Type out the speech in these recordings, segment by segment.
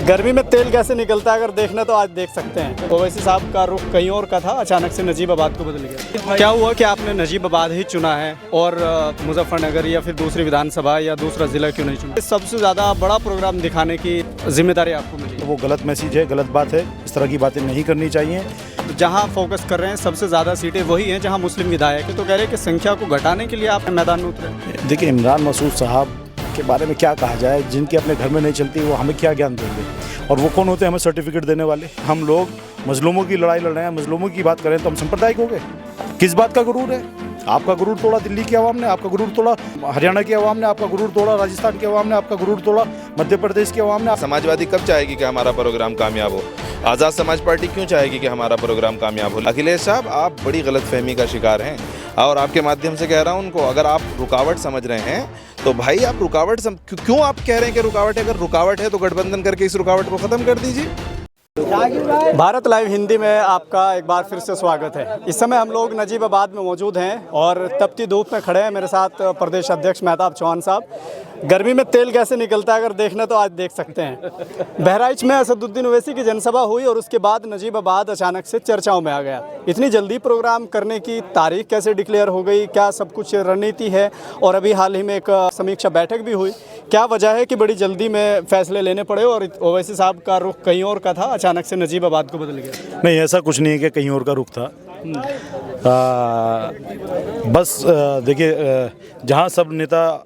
गर्मी में तेल कैसे निकलता है अगर देखना तो आज देख सकते हैं। ओवैसी साहब का रुख कहीं और का था, अचानक से नजीबाबाद को बदल गया। क्या हुआ कि आपने नजीबाबाद ही चुना है और मुजफ्फरनगर या फिर दूसरी विधानसभा या दूसरा जिला क्यों नहीं चुना? सबसे ज़्यादा बड़ा प्रोग्राम दिखाने की जिम्मेदारी आपको मिली। वो गलत मैसेज है, गलत बात है, इस तरह की बातें नहीं करनी चाहिए। जहाँ फोकस कर रहे हैं सबसे ज़्यादा सीटें वही हैं जहाँ मुस्लिम विधायक है, तो कह रहे हैं कि संख्या को घटाने के लिए आप मैदान में उतरे। देखिए, इमरान मसूद साहब के बारे में क्या कहा जाए, जिनकी अपने घर में नहीं चलती वो हमें क्या ज्ञान देंगे, और वो कौन होते हैं हमें सर्टिफिकेट देने वाले? हम लोग मजलूमों की लड़ाई लड़ रहे हैं, मजलूमों की बात करें तो हम सांप्रदायिक हो गए। किस बात का गुरूर है? आपका गुरूर तोड़ा दिल्ली की आवाम ने, आपका गुरूर तोड़ा हरियाणा की आवाम ने, आपका गुरूर तोड़ा राजस्थान की आवाम ने, आपका गुरूर तोड़ा मध्य प्रदेश की आवाम ने। समाजवादी कब चाहेगी कि हमारा प्रोग्राम कामयाब हो? आज़ाद समाज पार्टी क्यों चाहेगी कि हमारा प्रोग्राम कामयाब हो? अखिलेश साहब, आप बड़ी गलतफहमी का शिकार हैं और आपके माध्यम से कह रहा हूं उनको, अगर आप रुकावट समझ रहे हैं तो भाई आप रुकावट क्यों आप कह रहे हैं कि रुकावट है? अगर रुकावट है तो गठबंधन करके इस रुकावट को ख़त्म कर दीजिए। भारत लाइव हिंदी में आपका एक बार फिर से स्वागत है। इस समय हम लोग नजीबाबाद में मौजूद हैं और तपती धूप में खड़े हैं। मेरे साथ प्रदेश अध्यक्ष मेहताब चौहान साहब। गर्मी में तेल कैसे निकलता है अगर देखना तो आज देख सकते हैं। बहराइच में असदुद्दीन ओवैसी की जनसभा हुई और उसके बाद नजीबाबाद अचानक से चर्चाओं में आ गया। इतनी जल्दी प्रोग्राम करने की तारीख कैसे डिक्लेयर हो गई? क्या सब कुछ रणनीति है? और अभी हाल ही में एक समीक्षा बैठक भी हुई। क्या वजह है कि बड़ी जल्दी में फैसले लेने पड़े और ओवैसी साहब का रुख कहीं और का था, अचानक से नजीबाबाद को बदल गया? नहीं, ऐसा कुछ नहीं है कि कहीं और का रुख था। बस देखिए, जहाँ सब नेता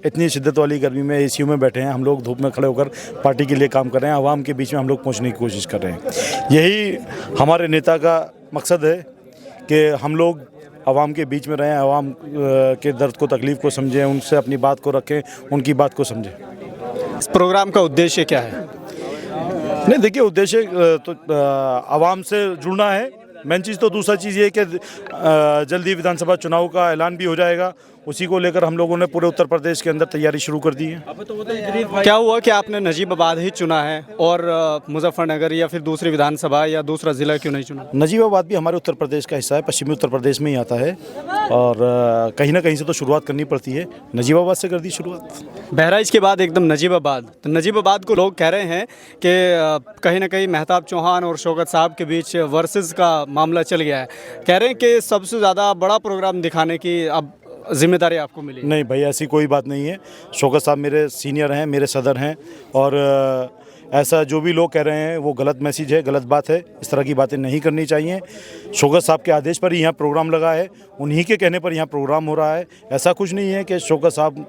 इतनी शिद्दत वाली गर्मी में एसीयू में बैठे हैं, हम लोग धूप में खड़े होकर पार्टी के लिए काम कर रहे हैं, आवाम के बीच में हम लोग पहुंचने की कोशिश कर रहे हैं। यही हमारे नेता का मकसद है कि हम लोग आवाम के बीच में रहें, आवाम के दर्द को, तकलीफ़ को समझें, उनसे अपनी बात को रखें, उनकी बात को समझें। इस प्रोग्राम का उद्देश्य क्या है? नहीं, देखिए, उद्देश्य तो आवाम से जुड़ना है, मेन चीज़। तो दूसरा चीज़ ये कि जल्दी विधानसभा चुनाव का ऐलान भी हो जाएगा, उसी को लेकर हम लोगों ने पूरे उत्तर प्रदेश के अंदर तैयारी शुरू कर दी है। क्या हुआ कि आपने नजीबाबाद ही चुना है और मुजफ्फरनगर या फिर दूसरी विधानसभा या दूसरा ज़िला क्यों नहीं चुना? नजीबाबाद भी हमारे उत्तर प्रदेश का हिस्सा है, पश्चिमी उत्तर प्रदेश में ही आता है, और कहीं ना कहीं से तो शुरुआत करनी पड़ती है। नजीबाबाद से कर दी शुरुआत। बहराइच के बाद एकदम नजीबाबाद, तो नजीबाबाद को लोग कह रहे हैं कि कहीं ना कहीं मेहताब चौहान और शौकत साहब के बीच वर्सेस का मामला चल गया है। कह रहे हैं कि सबसे ज़्यादा बड़ा प्रोग्राम दिखाने की अब जिम्मेदारी आपको मिली। नहीं भाई, ऐसी कोई बात नहीं है। शौकत साहब मेरे सीनियर हैं, मेरे सदर हैं, और ऐसा जो भी लोग कह रहे हैं वो गलत मैसेज है, गलत बात है, इस तरह की बातें नहीं करनी चाहिए। शौकत साहब के आदेश पर ही यहाँ प्रोग्राम लगा है, उन्हीं के कहने पर यहाँ प्रोग्राम हो रहा है। ऐसा कुछ नहीं है कि शौकत साहब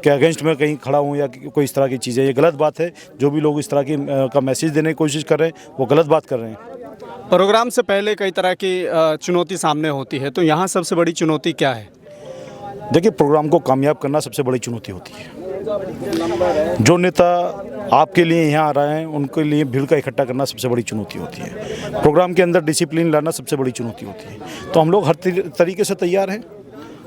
के अगेंस्ट में कहीं खड़ा हूँ या कोई इस तरह की चीज़ें, ये गलत बात है। जो भी लोग इस तरह की का मैसेज देने की कोशिश कर रहे हैं वो गलत बात कर रहे हैं। प्रोग्राम से पहले कई तरह की चुनौती सामने होती है, तो यहाँ सबसे बड़ी चुनौती क्या है? देखिए, प्रोग्राम को कामयाब करना सबसे बड़ी चुनौती होती है। जो नेता आपके लिए यहाँ आ रहे हैं उनके लिए भीड़ का इकट्ठा करना सबसे बड़ी चुनौती होती है। प्रोग्राम के अंदर डिसिप्लिन लाना सबसे बड़ी चुनौती होती है। तो हम लोग हर तरीके से तैयार हैं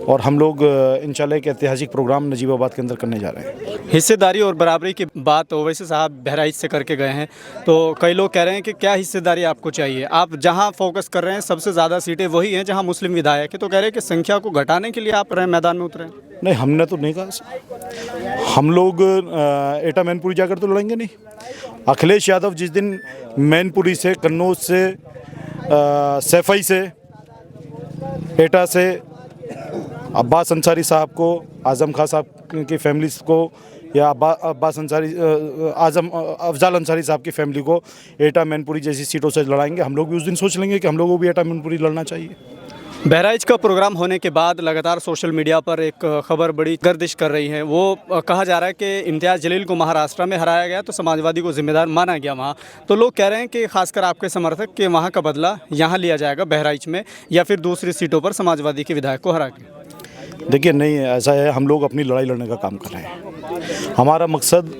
और हम लोग इंशाल्लाह एक ऐतिहासिक प्रोग्राम नजीबाबाद के अंदर करने जा रहे हैं। हिस्सेदारी और बराबरी की बात ओवैसी साहब बहराइच से करके गए हैं, तो कई लोग कह रहे हैं कि क्या हिस्सेदारी आपको चाहिए? आप जहां फोकस कर रहे हैं सबसे ज़्यादा सीटें वही हैं जहां मुस्लिम विधायक है, तो कह रहे हैं कि संख्या को घटाने के लिए आप मैदान में उतरे। नहीं, हमने तो नहीं कहा। हम लोग एटा मैनपुरी जाकर तो लड़ेंगे नहीं। अखिलेश यादव जिस दिन मैनपुरी से, कन्नौज से, सैफई से, एटा से अब्बास अंसारी साहब को, आज़म खां साहब की फैमिली को, या अब्बास अंसारी, अफजाल अंसारी साहब की फैमिली को एटा मैनपुरी जैसी सीटों से लड़ाएंगे, हम लोग भी उस दिन सोच लेंगे कि हम लोगों को भी एटा मैनपुरी लड़ना चाहिए। बहराइच का प्रोग्राम होने के बाद लगातार सोशल मीडिया पर एक खबर बड़ी गर्दिश कर रही है। वो कहा जा रहा है कि इम्तियाज़ जलील को महाराष्ट्र में हराया गया तो समाजवादी को जिम्मेदार माना गया वहाँ। तो लोग कह रहे हैं कि खासकर आपके समर्थक कि वहाँ का बदला यहाँ लिया जाएगा बहराइच में, या फिर दूसरी सीटों पर समाजवादी के विधायक को हरा के। देखिए, नहीं ऐसा है। हम लोग अपनी लड़ाई लड़ने का काम कर रहे हैं। हमारा मकसद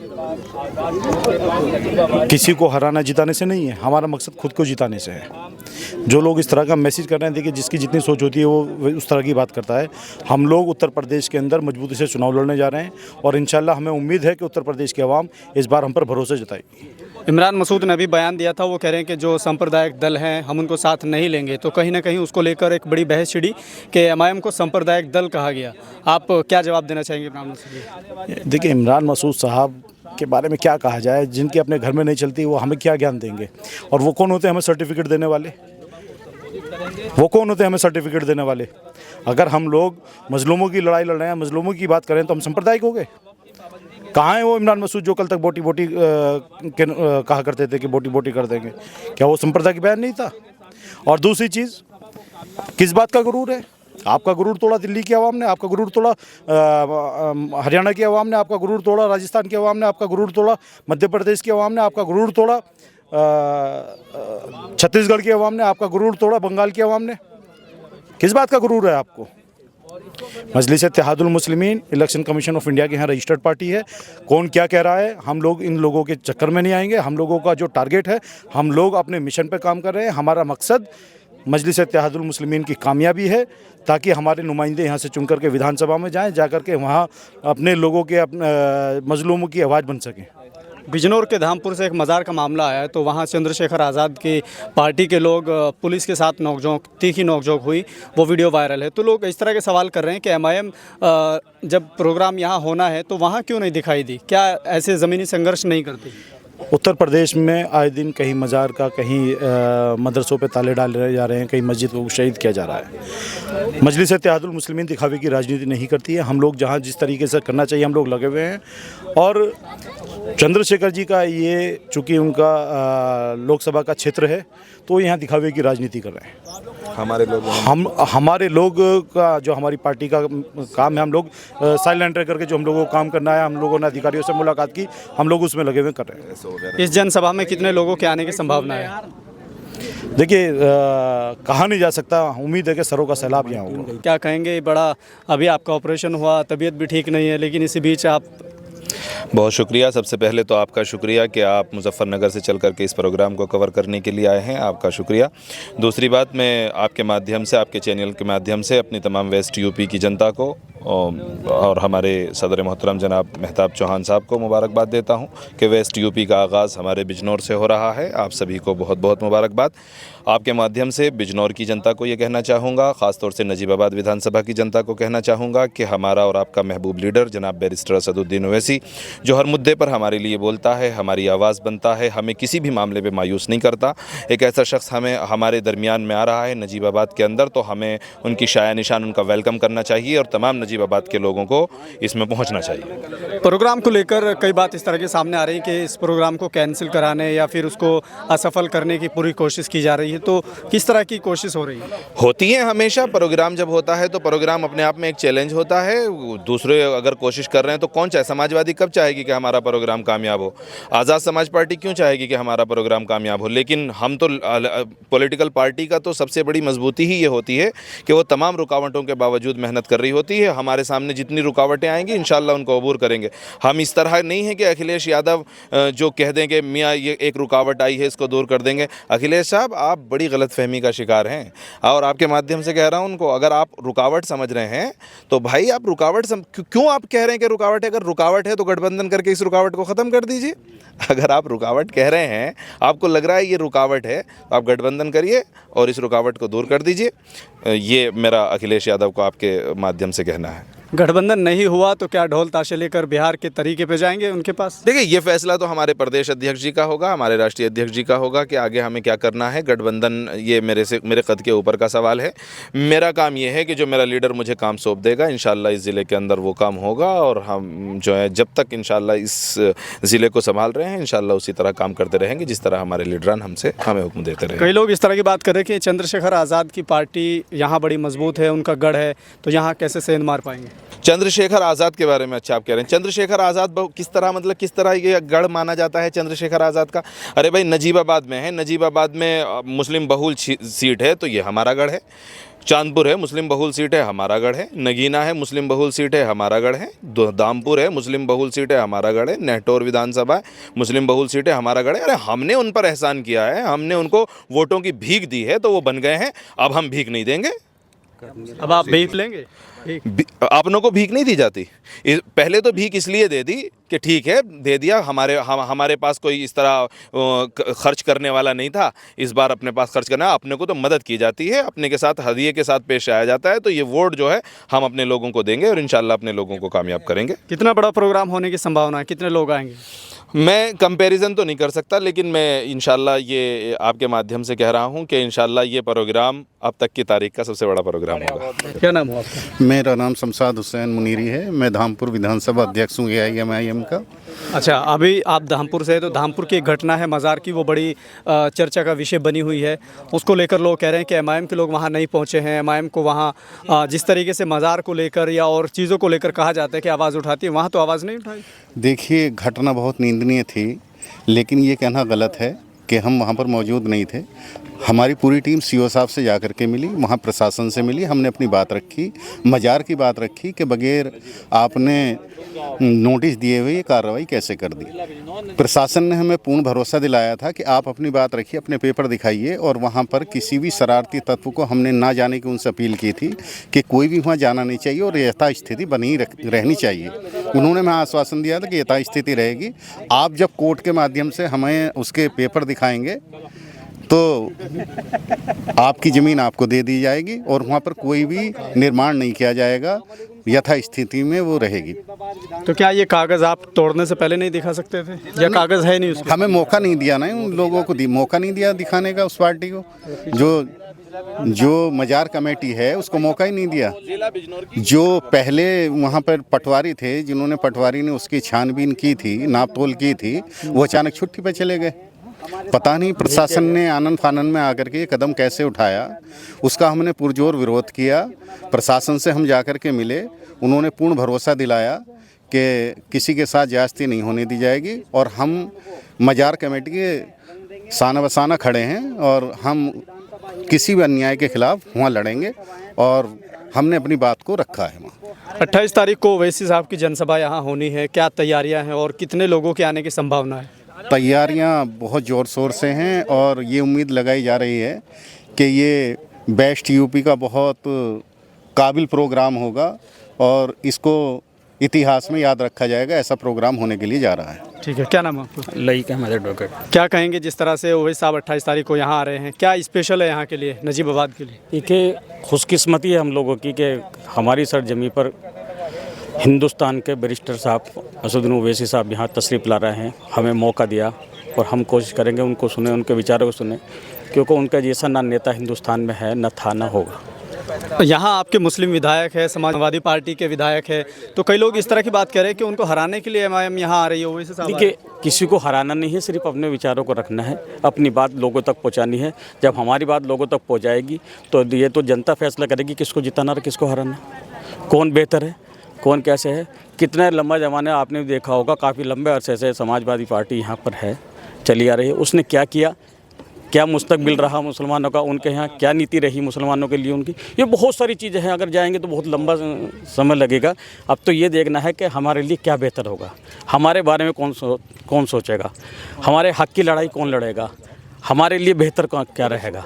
किसी को हराना जिताने से नहीं है, हमारा मकसद खुद को जिताने से है। जो लोग इस तरह का मैसेज कर रहे हैं, देखिए, जिसकी जितनी सोच होती है वो उस तरह की बात करता है। हम लोग उत्तर प्रदेश के अंदर मजबूती से चुनाव लड़ने जा रहे हैं और इंशाल्लाह हमें उम्मीद है कि उत्तर प्रदेश की आवाम इस बार हम पर भरोसा जताएगी। इमरान मसूद ने अभी बयान दिया था, वो कह रहे हैं कि जो सांप्रदायिक दल हैं हम उनको साथ नहीं लेंगे, तो कहीं ना कहीं उसको लेकर एक बड़ी बहस छिड़ी कि एमआईएम को सांप्रदायिक दल कहा गया। आप क्या जवाब देना चाहेंगे इमरान मसूद? देखिए, इमरान मसूद साहब के बारे में क्या कहा जाए, जिनकी अपने घर में नहीं चलती वो हमें क्या ज्ञान देंगे। और वो कौन होते हैं हमें सर्टिफिकेट देने वाले? वो कौन होते हैं हमें सर्टिफिकेट देने वाले? अगर हम लोग मजलूमों की लड़ाई लड़ रहे हैं, मजलूमों की बात करें तो हम सांप्रदायिक हो गए। कहाँ है वो इमरान मसूद जो कल तक बोटी बोटी कहा करते थे कि बोटी बोटी कर देंगे? क्या वो सांप्रदायिक बयान नहीं था? और दूसरी चीज़, किस बात का गुरूर है? आपका गुरूर तोड़ा दिल्ली की आवाम ने, आपका गुरूर तोड़ा हरियाणा की आवाम ने, आपका गुरूर तोड़ा राजस्थान की आवाम ने, आपका गुरूर तोड़ा मध्य प्रदेश की आवाम ने, आपका गुरूर तोड़ा छत्तीसगढ़ की आवाम ने, आपका गुरूर तोड़ा बंगाल की आवाम ने। किस बात का गुरूर है आपको? मजलिस Ittehadul Muslimeen election commission of India के यहाँ रजिस्टर्ड पार्टी है। कौन क्या कह रहा है, हम लोग इन लोगों के चक्कर में नहीं आएंगे। हम लोगों का जो टारगेट है, हम लोग अपने मिशन पे काम कर रहे हैं। हमारा मकसद मजलिस इत्तेहादुल मुस्लिमीन की कामयाबी है, ताकि हमारे नुमाइंदे यहाँ से चुन करके विधानसभा में जाएँ, जा कर के वहाँ अपने लोगों के मजलूमों की आवाज़ बन सकें। बिजनौर के धामपुर से एक मज़ार का मामला आया है, तो वहाँ चंद्रशेखर आज़ाद की पार्टी के लोग पुलिस के साथ नोकझोंक, तीखी नोकझोंक हुई, वो वीडियो वायरल है। तो लोग इस तरह के सवाल कर रहे हैं कि एमआईएम जब प्रोग्राम यहाँ होना है तो वहाँ क्यों नहीं दिखाई दी? क्या ऐसे ज़मीनी संघर्ष नहीं करती? उत्तर प्रदेश में आए दिन कहीं मज़ार का, कहीं मदरसों पे ताले डाले जा रहे हैं, कहीं मस्जिद को शहीद किया जा रहा है। मजलिस इत्तेहादुल मुस्लिमीन दिखावे की राजनीति नहीं करती है। हम लोग जहाँ जिस तरीके से करना चाहिए हम लोग लगे हुए हैं। और चंद्रशेखर जी का ये, चूँकि उनका लोकसभा का क्षेत्र है, तो यहाँ दिखावे की राजनीति कर रहे हैं। हमारे लोग का जो हमारी पार्टी का काम है, हम लोग साइलेंट रह करके जो हम लोगों को काम करना है, हम लोगों ने अधिकारियों से मुलाकात की, हम लोग उसमें लगे हुए कर रहे हैं। इस जनसभा में कितने लोगों के आने की संभावना है? देखिए, कहा नहीं जा सकता। उम्मीद है कि सरों का सैलाब यहाँ होगा। क्या कहेंगे, बड़ा अभी आपका ऑपरेशन हुआ, तबीयत भी ठीक नहीं है, लेकिन इसी बीच आप बहुत शुक्रिया। सबसे पहले तो आपका शुक्रिया कि आप मुजफ्फरनगर से चल कर के इस प्रोग्राम को कवर करने के लिए आए हैं, आपका शुक्रिया। दूसरी बात, मैं आपके माध्यम से, आपके चैनल के माध्यम से अपनी तमाम वेस्ट यूपी की जनता को और हमारे सदर मोहतरम जनाब मेहताब चौहान साहब को मुबारकबाद देता हूं कि वेस्ट यूपी का आगाज़ हमारे बिजनौर से हो रहा है। आप सभी को बहुत बहुत मुबारकबाद। आपके माध्यम से बिजनौर की जनता को ये कहना चाहूँगा, ख़ास तौर से नजीबाबाद विधानसभा की जनता को कहना चाहूँगा कि हमारा और आपका महबूब लीडर जनाब बैरिस्टर असदुद्दीन ओवैसी, जो हर मुद्दे पर हमारे लिए बोलता है, हमारी आवाज़ बनता है, हमें किसी भी मामले में मायूस नहीं करता, एक ऐसा शख्स हमारे दरमियान में आ रहा है नजीबाबाद के अंदर, तो हमें उनकी शाया निशान, उनका वेलकम करना चाहिए और तमाम नजीबाबाद के लोगों को इसमें पहुँचना चाहिए। प्रोग्राम को लेकर कई बात इस तरह के सामने आ रही है कि इस प्रोग्राम को कैंसिल कराने या फिर उसको असफल करने की पूरी कोशिश की जा रही है, तो किस तरह की कोशिश हो रही है? होती है हमेशा। प्रोग्राम जब होता है तो प्रोग्राम अपने आप में एक चैलेंज होता है। दूसरे अगर कोशिश कर रहे हैं तो कौन चाहे, समाजवादी कब चाहेगी कि हमारा प्रोग्राम कामयाब हो? आज़ाद समाज पार्टी क्यों चाहेगी कि हमारा प्रोग्राम कामयाब हो? लेकिन हम तो पॉलिटिकल पार्टी का तो सबसे बड़ी मजबूती ही ये होती है कि वो तमाम रुकावटों के बावजूद मेहनत कर रही होती है। हमारे सामने जितनी रुकावटें आएंगी इंशाल्लाह उनको अबूर करेंगे। हम इस तरह नहीं है कि अखिलेश यादव जो कह दें कि मियाँ ये एक रुकावट आई है इसको दूर कर देंगे। अखिलेश साहब, आप बड़ी गलतफहमी का शिकार हैं और आपके माध्यम से कह रहा हूं उनको, अगर आप रुकावट समझ रहे हैं तो भाई आप रुकावट क्यों आप कह रहे हैं कि रुकावट है? अगर रुकावट है तो गठबंधन करके इस रुकावट को ख़त्म कर दीजिए। अगर आप रुकावट कह रहे हैं, आपको लग रहा है ये रुकावट है, तो आप गठबंधन करिए और इस रुकावट को दूर कर दीजिए। ये मेरा अखिलेश यादव को आपके माध्यम से कहना है। गठबंधन नहीं हुआ तो क्या ढोल ताशे लेकर बिहार के तरीके पे जाएंगे उनके पास? देखिए, ये फैसला तो हमारे प्रदेश अध्यक्ष जी का होगा, हमारे राष्ट्रीय अध्यक्ष जी का होगा कि आगे हमें क्या करना है। गठबंधन ये मेरे कद के ऊपर का सवाल है। मेरा काम ये है कि जो मेरा लीडर मुझे काम सौंप देगा, इंशाल्लाह इस ज़िले के अंदर वो काम होगा और हम जो है जब तक इंशाल्लाह इस ज़िले को संभाल रहे हैं इंशाल्लाह उसी तरह काम करते रहेंगे जिस तरह हमारे लीडरान हमें हुक्म देते रहे। कई लोग इस तरह की बात कर रहे हैं कि चंद्रशेखर आज़ाद की पार्टी यहाँ बड़ी मजबूत है, उनका गढ़ है, तो यहाँ कैसे सेंध मार पाएंगे? चंद्रशेखर आज़ाद के बारे में अच्छा आप कह रहे हैं। चंद्रशेखर आज़ाद किस तरह, मतलब किस तरह ये गढ़ माना जाता है चंद्रशेखर आज़ाद का? अरे भाई, नजीबाबाद में है, नजीबाबाद में मुस्लिम बहुल सीट है तो ये हमारा गढ़ है। चांदपुर है, मुस्लिम बहुल सीट है, हमारा गढ़ है। नगीना है, मुस्लिम बहुल सीट है, हमारा गढ़ है। दामपुर है, मुस्लिम बहुल सीट है, हमारा गढ़ है। नेहटोर विधानसभा है, मुस्लिम बहुल सीट है, हमारा गढ़ है। अरे हमने उन पर एहसान किया है, हमने उनको वोटों की भीख दी है तो वो बन गए हैं, अब हम भीख नहीं देंगे। अब आप भीख लेंगे? अपनों को भीख नहीं दी जाती। पहले तो भीख इसलिए दे दी कि ठीक है दे दिया, हमारे पास कोई इस तरह खर्च करने वाला नहीं था, इस बार अपने पास खर्च करना है। अपने को तो मदद की जाती है, अपने के साथ हदिये के साथ पेश आया जाता है। तो ये वोट जो है हम अपने लोगों को देंगे और इंशाल्लाह अपने लोगों को कामयाब करेंगे। कितना बड़ा प्रोग्राम होने की संभावना है? कितने लोग आएंगे? मैं कंपैरिजन तो नहीं कर सकता, लेकिन मैं इंशाल्लाह ये आपके माध्यम से कह रहा हूँ कि इंशाल्लाह ये प्रोग्राम अब तक की तारीख का सबसे बड़ा प्रोग्राम होगा। क्या नाम है आपका? मेरा नाम शमशाद हुसैन मुनीरी है। मैं धामपुर विधानसभा अध्यक्ष हूँ AIM का। अच्छा, अभी आप धामपुर से हैं, तो धामपुर की एक घटना है मज़ार की, वो बड़ी चर्चा का विषय बनी हुई है। उसको लेकर लोग कह रहे हैं कि MIM के लोग वहाँ नहीं पहुँचे हैं। MIM को वहाँ जिस तरीके से मज़ार को लेकर या और चीज़ों को लेकर कहा जाता है कि आवाज़ उठाती है, वहाँ तो आवाज़ नहीं उठाई। देखिए, घटना बहुत निंदनीय थी, लेकिन ये कहना गलत है कि हम वहाँ पर मौजूद नहीं थे। हमारी पूरी टीम CO साहब से जाकर के मिली, वहाँ प्रशासन से मिली, हमने अपनी बात रखी, मज़ार की बात रखी कि बगैर आपने नोटिस दिए हुए ये कार्रवाई कैसे कर दी। प्रशासन ने हमें पूर्ण भरोसा दिलाया था कि आप अपनी बात रखिए, अपने पेपर दिखाइए, और वहाँ पर किसी भी शरारती तत्व को हमने ना जाने की उनसे अपील की थी कि कोई भी वहाँ जाना नहीं चाहिए और यथास्थिति बनी रहनी चाहिए। उन्होंने हमें आश्वासन दिया था कि यथास्थिति रहेगी। आप जब कोर्ट के माध्यम से हमें उसके पेपर दिखाएंगे तो आपकी ज़मीन आपको दे दी जाएगी और वहाँ पर कोई भी निर्माण नहीं किया जाएगा, यथास्थिति में वो रहेगी। तो क्या ये कागज़ आप तोड़ने से पहले नहीं दिखा सकते थे, या कागज़ है नहीं उसमें? हमें मौका नहीं दिया ना, उन लोगों को मौका नहीं दिया दिखाने का, उस पार्टी को जो मज़ार कमेटी है उसको मौका ही नहीं दिया। जो पहले वहाँ पर पटवारी थे, जिन्होंने पटवारी ने उसकी छानबीन की थी, नाप तोल की थी, वो अचानक छुट्टी पे चले गए। पता नहीं प्रशासन ने आनंद फानन में आकर के ये कदम कैसे उठाया। उसका हमने पुरजोर विरोध किया। प्रशासन से हम जाकर के मिले, उन्होंने पूर्ण भरोसा दिलाया कि किसी के साथ ज्यादती नहीं होने दी जाएगी और हम मज़ार कमेटी के साना बसाना खड़े हैं और हम किसी भी अन्याय के खिलाफ वहाँ लड़ेंगे और हमने अपनी बात को रखा है। 28 तारीख को ओवैसी साहब की जनसभा यहाँ होनी है, क्या तैयारियाँ हैं और कितने लोगों के आने की संभावना है? तैयारियां बहुत ज़ोर शोर से हैं और ये उम्मीद लगाई जा रही है कि ये बेस्ट UP का बहुत काबिल प्रोग्राम होगा और इसको इतिहास में याद रखा जाएगा। ऐसा प्रोग्राम होने के लिए जा रहा है। ठीक है, क्या नाम है आपका? लईक अहमद एडवोकेट। क्या कहेंगे जिस तरह से ओवैसी साहब 28 तारीख को यहाँ आ रहे हैं, क्या स्पेशल है यहाँ के लिए, नजीबाबाद के लिए? देखिए, खुशकिस्मती है हम लोगों की कि हमारी सरजमी पर हिंदुस्तान के बैरिस्टर साहब असदुद्दीन ओवैसी साहब यहाँ तशरीफ़ ला रहे हैं। हमें मौका दिया और हम कोशिश करेंगे उनको सुने, उनके विचारों को सुने, क्योंकि उनका जैसा ना नेता हिंदुस्तान में है, न था, न होगा। यहाँ आपके मुस्लिम विधायक है, समाजवादी पार्टी के विधायक है, तो कई लोग इस तरह की बात कह रहे हैं कि उनको हराने के लिए MIM यहाँ आ रही है, ओवैसी साहब। देखिए, किसी को हराना नहीं है, सिर्फ अपने विचारों को रखना है, अपनी बात लोगों तक पहुँचानी है। जब हमारी बात लोगों तक पहुँच जाएगी तो ये तो जनता फैसला करेगी किसको जिताना और किसको हराना, कौन बेहतर है, कौन कैसे है। कितना लंबा ज़माना आपने देखा होगा, काफ़ी लंबे अरसे से समाजवादी पार्टी यहाँ पर है, चली आ रही है। उसने क्या किया, क्या मुस्तकबिल रहा मुसलमानों का, उनके यहाँ क्या नीति रही मुसलमानों के लिए उनकी, ये बहुत सारी चीज़ें हैं। अगर जाएंगे तो बहुत लंबा समय लगेगा। अब तो ये देखना है कि हमारे लिए क्या बेहतर होगा, हमारे बारे में कौन सोचेगा, हमारे हक़ की लड़ाई कौन लड़ेगा, हमारे लिए बेहतर क्या रहेगा।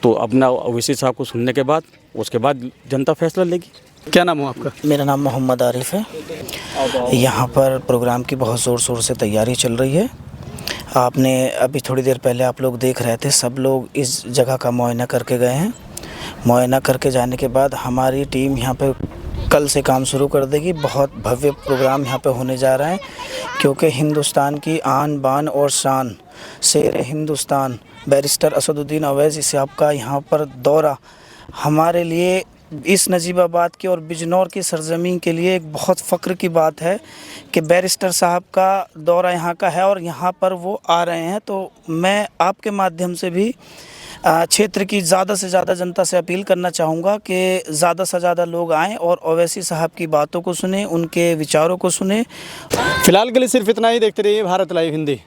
तो अपना ओवैसी साहब को सुनने के बाद उसके बाद जनता फैसला लेगी। क्या नाम है आपका? मेरा नाम मोहम्मद आरिफ है। यहाँ पर प्रोग्राम की बहुत ज़ोर शोर से तैयारी चल रही है। आपने अभी थोड़ी देर पहले आप लोग देख रहे थे, सब लोग इस जगह का मुआयना करके गए हैं। मुआयना करके जाने के बाद हमारी टीम यहाँ पे कल से काम शुरू कर देगी। बहुत भव्य प्रोग्राम यहाँ पे होने जा रहा है, क्योंकि हिंदुस्तान की आन बान और शान शेर हिंदुस्तान बैरिस्टर असदुद्दीन ओवैसी साहब का यहाँ पर दौरा हमारे लिए इस नजीबाबाद के और बिजनौर की सरजमीन के लिए एक बहुत फ़ख्र की बात है कि बैरिस्टर साहब का दौरा यहाँ का है और यहाँ पर वो आ रहे हैं। तो मैं आपके माध्यम से भी क्षेत्र की ज़्यादा से ज़्यादा जनता से अपील करना चाहूँगा कि ज़्यादा से ज़्यादा लोग आएँ और ओवैसी साहब की बातों को सुने, उनके विचारों को सुने। फिलहाल के लिए सिर्फ इतना ही। देखते रहिए भारत लाइव हिंदी।